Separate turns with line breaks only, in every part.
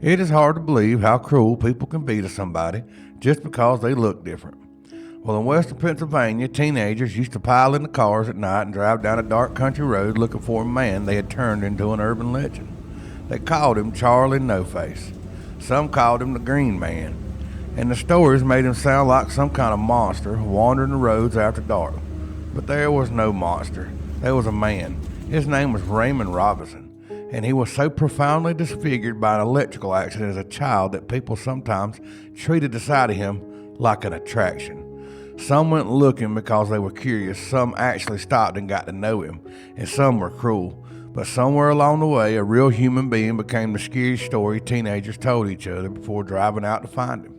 It is hard to believe how cruel people can be to somebody just because they look different. Well, in western Pennsylvania, teenagers used to pile in the cars at night and drive down a dark country road looking for a man they had turned into an urban legend. They called him Charlie No Face. Some called him the Green Man, and the stories made him sound like some kind of monster wandering the roads after dark. But there was no monster. There was a man. His name was Raymond Robinson, and he was so profoundly disfigured by an electrical accident as a child that people sometimes treated the sight of him like an attraction. Some went looking because they were curious, some actually stopped and got to know him, and some were cruel. But somewhere along the way, a real human being became the scary story teenagers told each other before driving out to find him.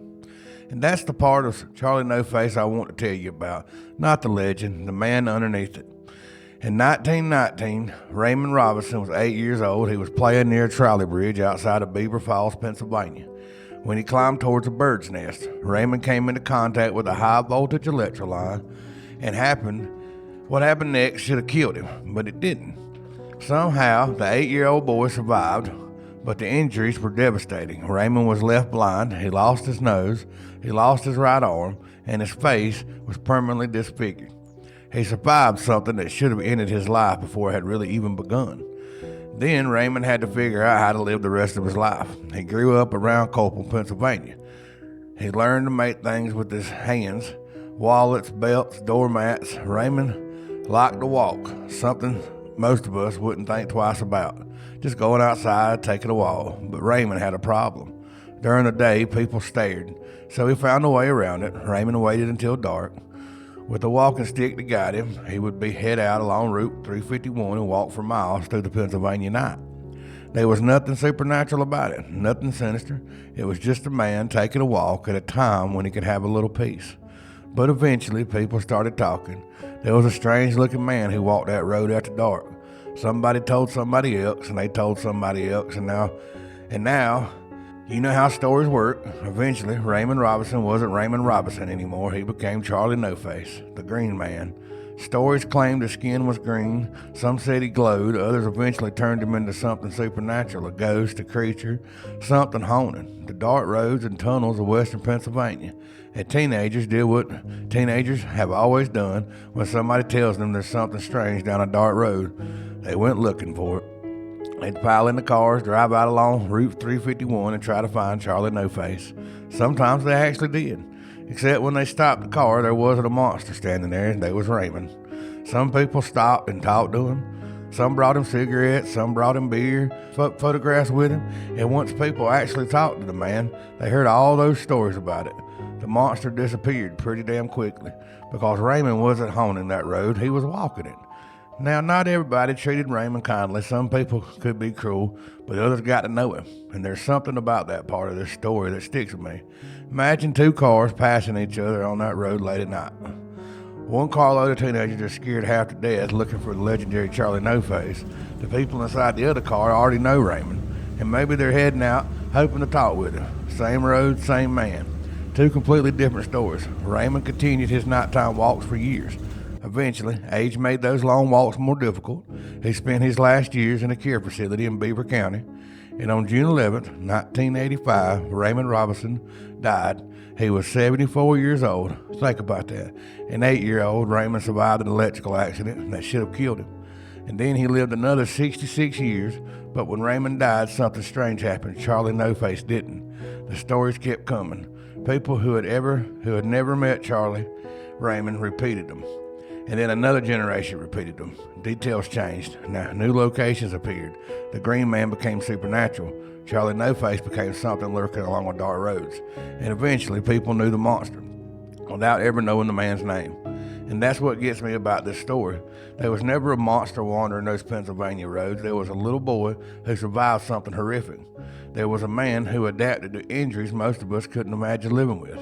And that's the part of Charlie No Face I want to tell you about, not the legend, the man underneath it. In 1919, Raymond Robinson was 8 years old. He was playing near a trolley bridge outside of Beaver Falls, Pennsylvania. When he climbed towards a bird's nest, Raymond came into contact with a high-voltage electric line, and what happened next should have killed him, but it didn't. Somehow, the 8-year-old boy survived, but the injuries were devastating. Raymond was left blind, he lost his nose, he lost his right arm, and his face was permanently disfigured. He survived something that should have ended his life before it had really even begun. Then Raymond had to figure out how to live the rest of his life. He grew up around Copeland, Pennsylvania. He learned to make things with his hands, wallets, belts, doormats. Raymond liked to walk, something most of us wouldn't think twice about. Just going outside, taking a walk. But Raymond had a problem. During the day, people stared, so he found a way around it. Raymond waited until dark. With a walking stick to guide him, he would head out along Route 351 and walk for miles through the Pennsylvania night. There was nothing supernatural about it, nothing sinister. It was just a man taking a walk at a time when he could have a little peace. But eventually, people started talking. There was a strange-looking man who walked that road after dark. Somebody told somebody else, and they told somebody else, and now, you know how stories work. Eventually, Raymond Robinson wasn't Raymond Robinson anymore. He became Charlie No Face, the Green Man. Stories claimed his skin was green. Some said he glowed. Others eventually turned him into something supernatural, a ghost, a creature, something haunted. The dark roads and tunnels of western Pennsylvania. And teenagers did what teenagers have always done when somebody tells them there's something strange down a dark road. They went looking for it. They'd pile in the cars, drive out along Route 351 and try to find Charlie No Face. Sometimes they actually did. Except when they stopped the car, there wasn't a monster standing there, and there was Raymond. Some people stopped and talked to him. Some brought him cigarettes, some brought him beer, photographs with him, and once people actually talked to the man, they heard all those stories about it. The monster disappeared pretty damn quickly, because Raymond wasn't haunting that road, he was walking it. Now, not everybody treated Raymond kindly. Some people could be cruel, but others got to know him. And there's something about that part of this story that sticks with me. Imagine two cars passing each other on that road late at night. One carload of teenagers are scared half to death looking for the legendary Charlie No Face. The people inside the other car already know Raymond, and maybe they're heading out hoping to talk with him. Same road, same man. Two completely different stories. Raymond continued his nighttime walks for years. Eventually, age made those long walks more difficult. He spent his last years in a care facility in Beaver County, and on June 11th, 1985, Raymond Robinson died. He was 74 years old. Think about that. An 8-year-old, Raymond survived an electrical accident that should have killed him. And then he lived another 66 years, but when Raymond died, something strange happened. Charlie No Face didn't. The stories kept coming. People who had never met Charlie Raymond repeated them. And then another generation repeated them. Details changed. Now, new locations appeared. The Green Man became supernatural. Charlie No Face became something lurking along the dark roads. And eventually, people knew the monster without ever knowing the man's name. And that's what gets me about this story. There was never a monster wandering those Pennsylvania roads. There was a little boy who survived something horrific. There was a man who adapted to injuries most of us couldn't imagine living with.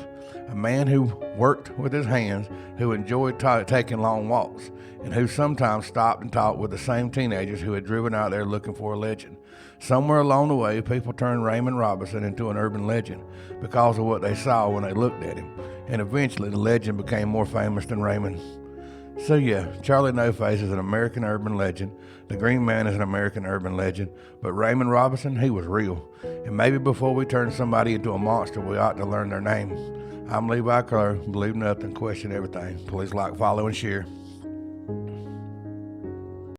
A man who worked with his hands, who enjoyed taking long walks, and who sometimes stopped and talked with the same teenagers who had driven out there looking for a legend. Somewhere along the way, people turned Raymond Robinson into an urban legend because of what they saw when they looked at him. And eventually, the legend became more famous than Raymond So yeah, Charlie No Face is an American urban legend. The Green Man is an American urban legend. But Raymond Robinson, he was real. And maybe before we turn somebody into a monster, we ought to learn their names. I'm Levi Crowe. Believe nothing, question everything. Please like, follow, and share.